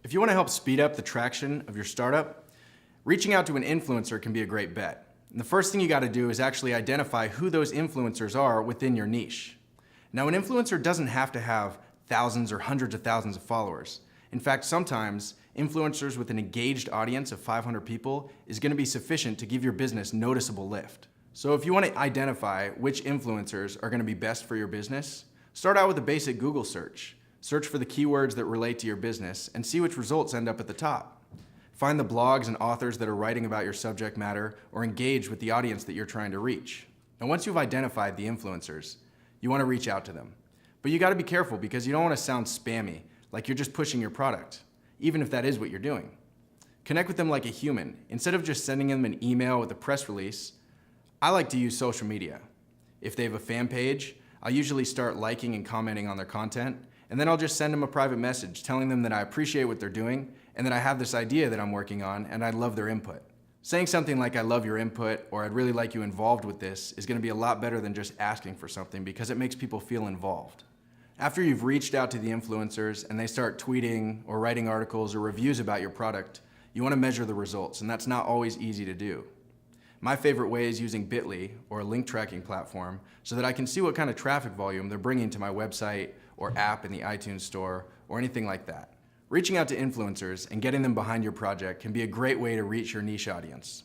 If you want to help speed up the traction of your startup, reaching out to an influencer can be a great bet. And the first thing you got to do is actually identify who those influencers are within your niche. Now, an influencer doesn't have to have thousands or hundreds of thousands of followers. In fact, sometimes influencers with an engaged audience of 500 people is going to be sufficient to give your business noticeable lift. So if you want to identify which influencers are going to be best for your business, start out with a basic Google search. Search for the keywords that relate to your business and see which results end up at the top. Find the blogs and authors that are writing about your subject matter or engage with the audience that you're trying to reach. And once you've identified the influencers, you want to reach out to them. But you got to be careful because you don't want to sound spammy, like you're just pushing your product, even if that is what you're doing. Connect with them like a human. Instead of just sending them an email with a press release, I like to use social media. If they have a fan page, I'll usually start liking and commenting on their content, and then I'll just send them a private message telling them that I appreciate what they're doing and that I have this idea that I'm working on and I love their input. Saying something like I love your input or I'd really like you involved with this is going to be a lot better than just asking for something because it makes people feel involved. After you've reached out to the influencers and they start tweeting or writing articles or reviews about your product, you want to measure the results, and that's not always easy to do. My favorite way is using Bitly or a link tracking platform so that I can see what kind of traffic volume they're bringing to my website or app in the iTunes store or anything like that. Reaching out to influencers and getting them behind your project can be a great way to reach your niche audience.